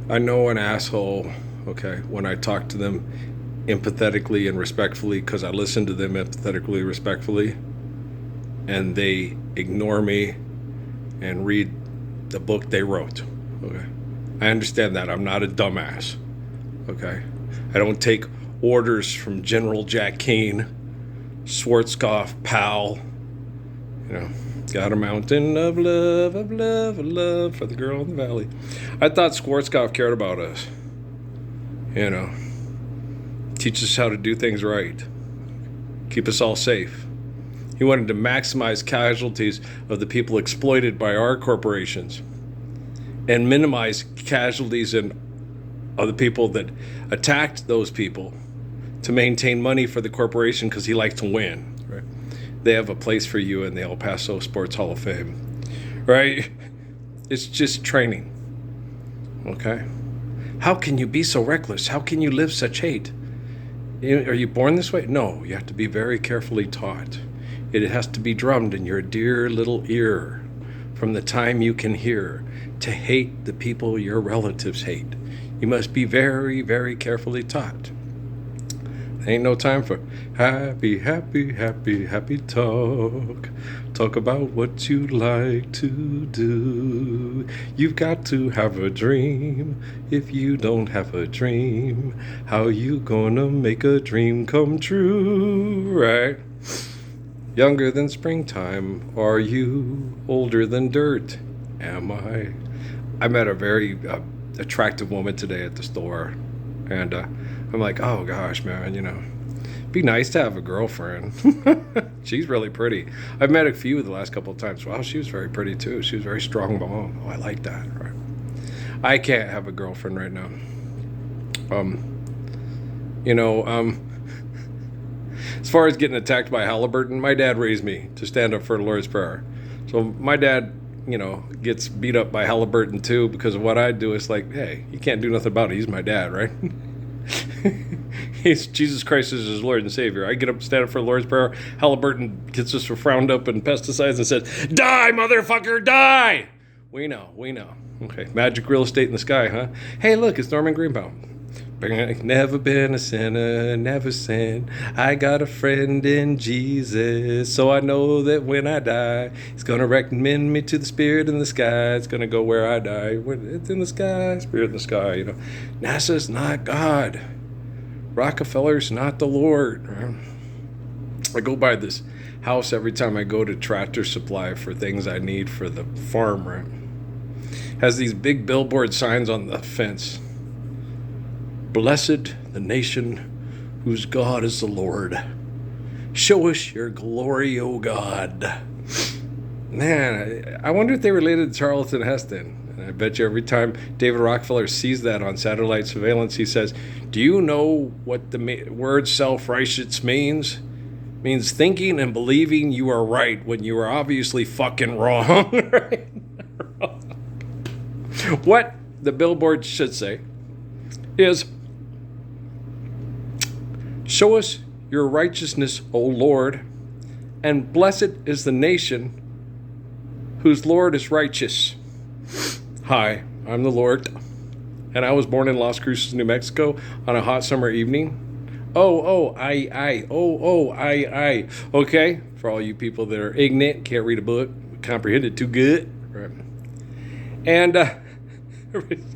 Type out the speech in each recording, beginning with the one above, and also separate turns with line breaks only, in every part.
I know an asshole, okay, when I talk to them empathetically and respectfully because I listen to them empathetically, respectfully, and they ignore me and read the book they wrote. Okay. I understand that. I'm not a dumbass. Okay. I don't take orders from General Jack Keane, Schwarzkopf, Powell. You know, got a mountain of love, of love, of love for the girl in the valley. I thought Schwarzkopf cared about us. You know, teach us how to do things right, keep us all safe. He wanted to maximize casualties of the people exploited by our corporations and minimize casualties of the people that attacked those people to maintain money for the corporation because he likes to win. Right? They have a place for you in the El Paso Sports Hall of Fame. Right? It's just training. Okay? How can you be so reckless? How can you live such hate? Are you born this way? No, you have to be very carefully taught. It has to be drummed in your dear little ear from the time you can hear to hate the people your relatives hate. You must be very, very carefully taught. There ain't no time for happy, happy, happy, happy talk. Talk about what you like to do. You've got to have a dream. If you don't have a dream, how you gonna make a dream come true, right? Younger than springtime, are you? Older than dirt, am I? I met a very attractive woman today at the store, and I'm like, oh gosh, man, you know, be nice to have a girlfriend. She's really pretty. I've met a few the last couple of times. Wow, she was very pretty too. She was very strong mom. Oh, I like that. Right. I can't have a girlfriend right now. You know, as far as getting attacked by Halliburton, my dad raised me to stand up for the Lord's Prayer. So my dad, you know, gets beat up by Halliburton too because of what I do. It's like, hey, you can't do nothing about it. He's my dad, right? Jesus Christ is his Lord and Savior. I get up, stand up for the Lord's Prayer. Halliburton gets us frowned up and pesticides and says, die, motherfucker, die! We know. Okay, magic real estate in the sky, huh? Hey, look, it's Norman Greenbaum. Never been a sinner, never sinned. I got a friend in Jesus, so I know that when I die, He's gonna recommend me to the Spirit in the sky. It's gonna go where I die. It's in the sky, Spirit in the sky. You know, NASA's not God. Rockefeller's not the Lord. I go by this house every time I go to Tractor Supply for things I need for the farm. Right? Has these big billboard signs on the fence. Blessed the nation whose God is the Lord. Show us your glory, O God. Man, I wonder if they related to Charlton Heston. And I bet you every time David Rockefeller sees that on satellite surveillance, he says, do you know what the word self-righteous means? It means thinking and believing you are right when you are obviously fucking wrong. Right? What the billboard should say is, show us your righteousness, O Lord, and blessed is the nation whose Lord is righteous. Hi, I'm the Lord, and I was born in Las Cruces, New Mexico on a hot summer evening. I. Okay, for all you people that are ignorant, can't read a book, comprehend it too good. Right. And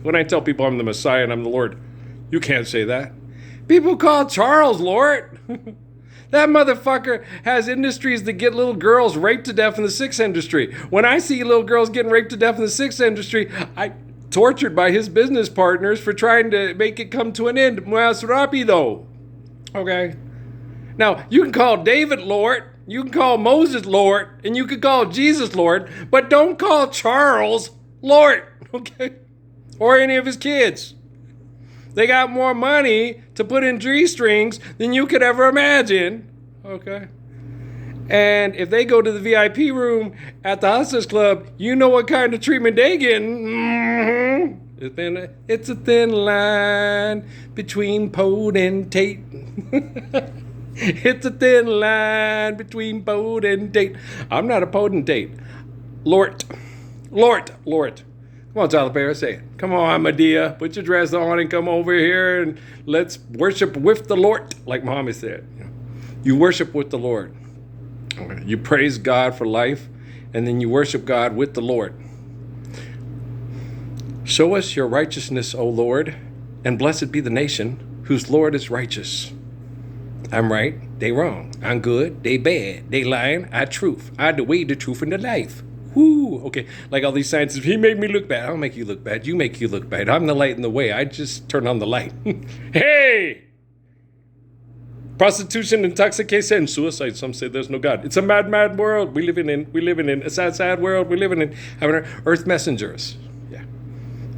when I tell people I'm the Messiah and I'm the Lord, you can't say that. People call Charles Lord. That motherfucker has industries that get little girls raped to death in the sex industry. When I see little girls getting raped to death in the sex industry, I tortured by his business partners for trying to make it come to an end. Más rápido. Okay? Now, you can call David Lord, you can call Moses Lord, and you can call Jesus Lord, but don't call Charles Lord, okay? Or any of his kids. They got more money to put in G-strings than you could ever imagine. Okay? And if they go to the VIP room at the Hustlers Club, you know what kind of treatment they getting. Mm-hmm. It's a thin line between potentate. It's a thin line between potentate. I'm not a potentate. Lord. Come on, Tyler Perry, say it. Come on, Medea, put your dress on and come over here and let's worship with the Lord, like Muhammad said. You worship with the Lord. You praise God for life, and then you worship God with the Lord. Show us your righteousness, O Lord, and blessed be the nation whose Lord is righteous. I'm right, they wrong. I'm good, they bad. They lying, I truth. I the way, the truth, and the life. Whoo, okay, like all these scientists, he made me look bad. I don't make you look bad, you make you look bad. I'm the light in the way, I just turn on the light. Hey! Prostitution, intoxication, and suicide. Some say there's no God. It's a mad, mad world we living in. We living in a sad, sad world we living in. Having earth messengers. Yeah.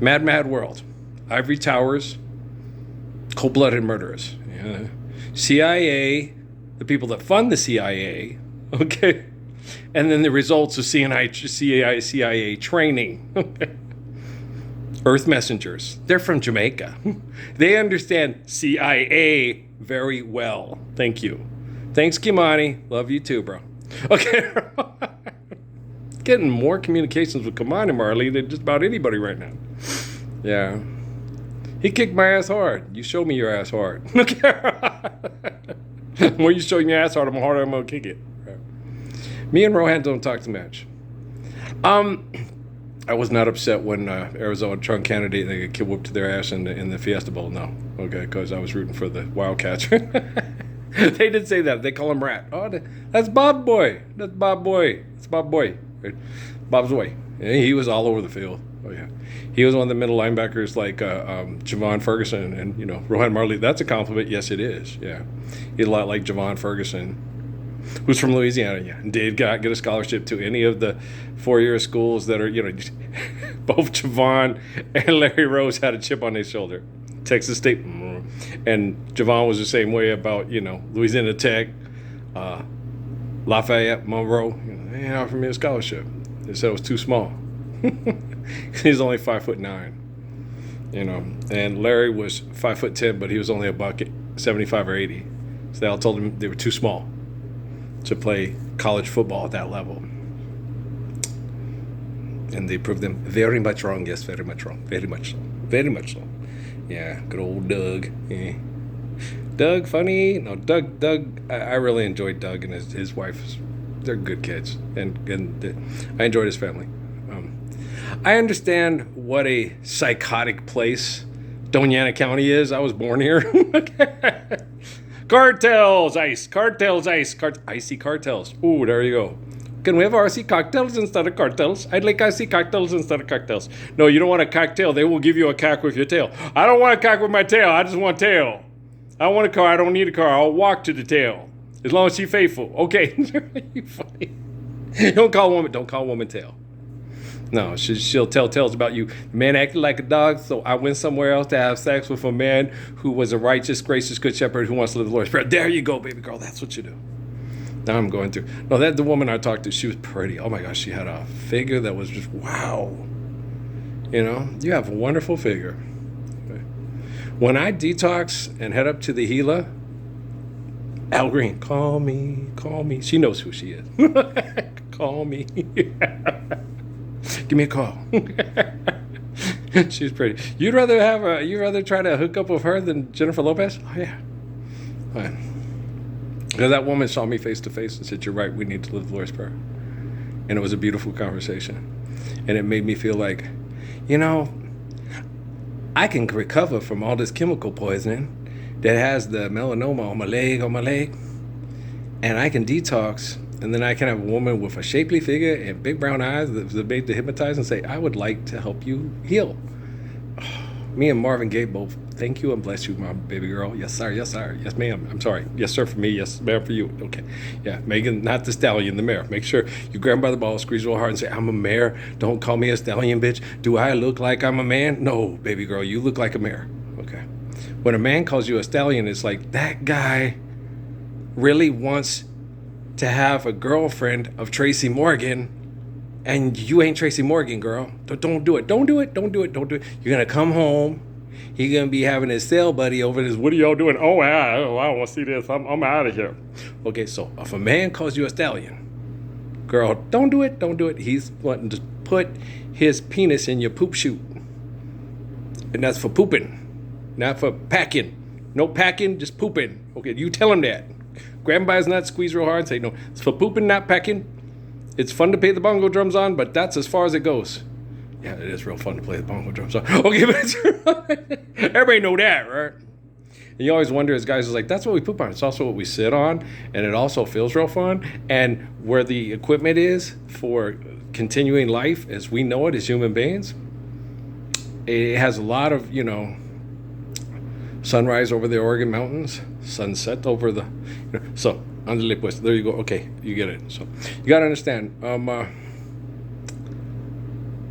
Mad, mad world. Ivory towers. Cold-blooded murderers. Yeah. CIA, the people that fund the CIA, okay? And then the results of CIA training. Okay. Earth messengers. They're from Jamaica. They understand CIA very well. Thank you. Thanks, Kimani. Love you too, bro. Okay. Getting more communications with Kimani Marley than just about anybody right now. Yeah. He kicked my ass hard. You show me your ass hard. When you show me your ass hard, I'm harder, I'm gonna kick it. Right. Me and Rohan don't talk too much. I was not upset when Arizona Trump candidate, they got whooped to their ass in the Fiesta Bowl. No, okay, because I was rooting for the Wildcats. They did say that. They call him Rat. Oh, that's Bob Boy. That's Bob Boy. It's Bob Boy. Right? Bob's Boy. Yeah, he was all over the field. Oh yeah, he was one of the middle linebackers like Javon Ferguson and Rohan Marley. That's a compliment. Yes, it is. Yeah, he's a lot like Javon Ferguson, who's from Louisiana, yeah, and did get a scholarship to any of the four-year schools that are, both Javon and Larry Rose had a chip on their shoulder. Texas State, and Javon was the same way about, Louisiana Tech, Lafayette, Monroe. They offered me a scholarship. They said it was too small. He's only 5'9", and Larry was 5'10", but he was only about 75 or 80. So they all told him they were too small to play college football at that level. And they proved them very much wrong. Yes, very much wrong. Very much so. Very much so. Yeah, good old Doug. Yeah. Doug, funny. No, Doug, I really enjoyed Doug and his wife. They're good kids. And I enjoyed his family. I understand what a psychotic place Doñana County is. I was born here. Cartels, ice. Cartels, ice. Icy cartels. Ooh, there you go. Can we have RC cocktails instead of cartels? I'd like RC cocktails instead of cocktails. No, you don't want a cocktail. They will give you a cock with your tail. I don't want a cock with my tail. I just want tail. I want a car. I don't need a car. I'll walk to the tail. As long as she's faithful. Okay. You're funny. Don't call a woman tail. No, she'll tell tales about you. The man acted like a dog, so I went somewhere else to have sex with a man who was a righteous, gracious, good shepherd who wants to live the Lord's prayer. There you go, baby girl. That's what you do. Now I'm going through. No, the woman I talked to, she was pretty. Oh my gosh, she had a figure that was just wow. You have a wonderful figure. When I detox and head up to the Gila, Al Green, call me. She knows who she is. Call me. Give me a call. She's pretty. You'd rather try to hook up with her than Jennifer Lopez? Oh yeah. Because that woman saw me face to face and said, "You're right. We need to live the Lord's Prayer," and it was a beautiful conversation, and it made me feel like, I can recover from all this chemical poisoning that has the melanoma on my leg, and I can detox. And then I can have a woman with a shapely figure and big brown eyes that's made to hypnotize and say, I would like to help you heal. Me and Marvin Gaye both thank you and bless you, my baby girl. Yes, sir. Yes, sir. Yes, ma'am. I'm sorry. Yes, sir for me. Yes, ma'am for you. Okay. Yeah, Megan, not the stallion, the mare. Make sure you grab him by the ball, squeeze real hard and say, I'm a mare. Don't call me a stallion, bitch. Do I look like I'm a man? No, baby girl, you look like a mare. Okay. When a man calls you a stallion, it's like, that guy really wants to have a girlfriend of Tracy Morgan, and you ain't Tracy Morgan, girl. Don't do it. Don't do it. Don't do it. Don't do it. You're going to come home. He's going to be having his cell buddy over this. What are y'all doing? Oh, I don't want to see this. I'm out of here. Okay, so if a man calls you a stallion, girl, don't do it. Don't do it. He's wanting to put his penis in your poop chute. And that's for pooping, not for packing. No packing, just pooping. Okay, you tell him that. Grab him by his nuts, squeeze real hard, and say, no, it's for pooping, not packing. It's fun to play the bongo drums on, but that's as far as it goes. Yeah, it is real fun to play the bongo drums on. Okay, but everybody know that, right? And you always wonder as guys, like, that's what we poop on. It's also what we sit on, and it also feels real fun. And where the equipment is for continuing life as we know it as human beings, it has a lot of, sunrise over the Oregon mountains, sunset over the, so, andale pues, there you go. Okay, you get it. So, you got to understand,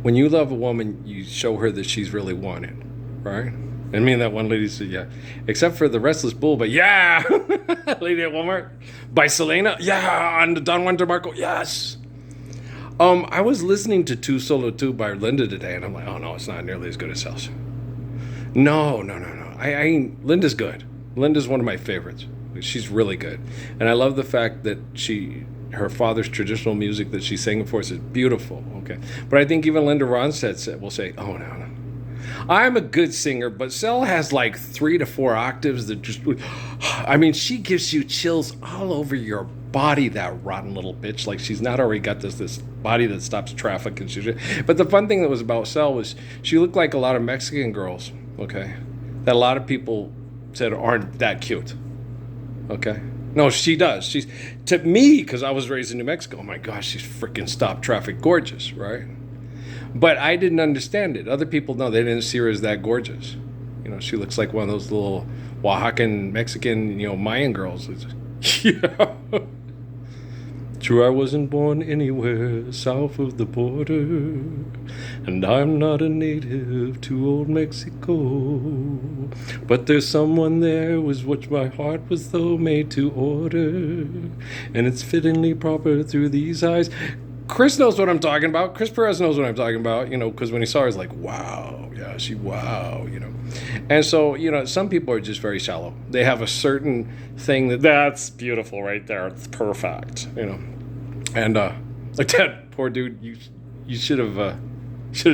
when you love a woman, you show her that she's really wanted, right? I mean, that one lady said, yeah. Except for the Restless Bull, but yeah. Lady at Walmart. By Selena. Yeah. On the Don Juan DeMarco. Yes. I was listening to Two Solo Two by Linda today, and I'm like, oh, no, it's not nearly as good as Cells. No. Linda's good. Linda's one of my favorites. She's really good. And I love the fact that her father's traditional music that she's singing for us is beautiful. Okay. But I think even Linda Ronstadt will say, oh, no. I'm a good singer, but Cell has like 3 to 4 octaves that just, I mean, she gives you chills all over your body, that rotten little bitch. Like she's not already got this body that stops traffic. But the fun thing that was about Cell was she looked like a lot of Mexican girls, okay, that a lot of people said aren't that cute, okay? No, she does. She's, to me, because I was raised in New Mexico, oh my gosh, she's freaking stop traffic gorgeous, right? But I didn't understand it. Other people, no, they didn't see her as that gorgeous. She looks like one of those little Oaxacan, Mexican, Mayan girls. Yeah. True, I wasn't born anywhere south of the border, and I'm not a native to old Mexico. But there's someone there was what my heart was though made to order, and it's fittingly proper through these eyes. Chris knows what I'm talking about. Chris Perez knows what I'm talking about, because when he saw her, he's like, wow, yeah, wow. And so, some people are just very shallow. They have a certain thing that's beautiful right there. It's perfect, And like that poor dude, you should have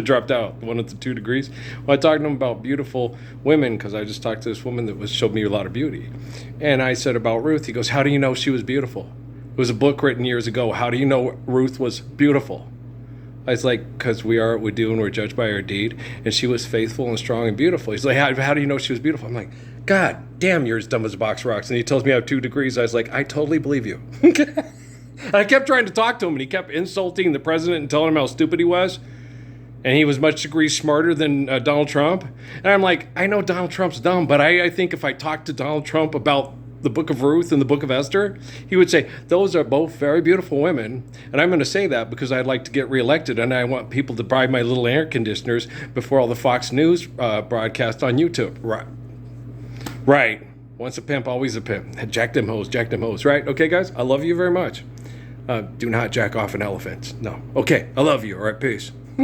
dropped out, the one at the 2 degrees. Well, I talked to him about beautiful women because I just talked to this woman that showed me a lot of beauty. And I said about Ruth, he goes, how do you know she was beautiful? It was a book written years ago. How do you know Ruth was beautiful? I was like, because we are what we do and we're judged by our deed. And she was faithful and strong and beautiful. He's like, how do you know she was beautiful? I'm like, God damn, you're as dumb as a box of rocks. And he tells me I have 2 degrees. I was like, I totally believe you. I kept trying to talk to him, and he kept insulting the president and telling him how stupid he was. And he was much degrees smarter than Donald Trump. And I'm like, I know Donald Trump's dumb, but I think if I talked to Donald Trump about the book of Ruth and the book of Esther, he would say, those are both very beautiful women. And I'm going to say that because I'd like to get reelected, and I want people to buy my little air conditioners before all the Fox News broadcast on YouTube. Right. Once a pimp, always a pimp. Jack them hoes. Right? Okay, guys? I love you very much. Do not jack off an elephant. No. Okay. I love you. All right. Peace.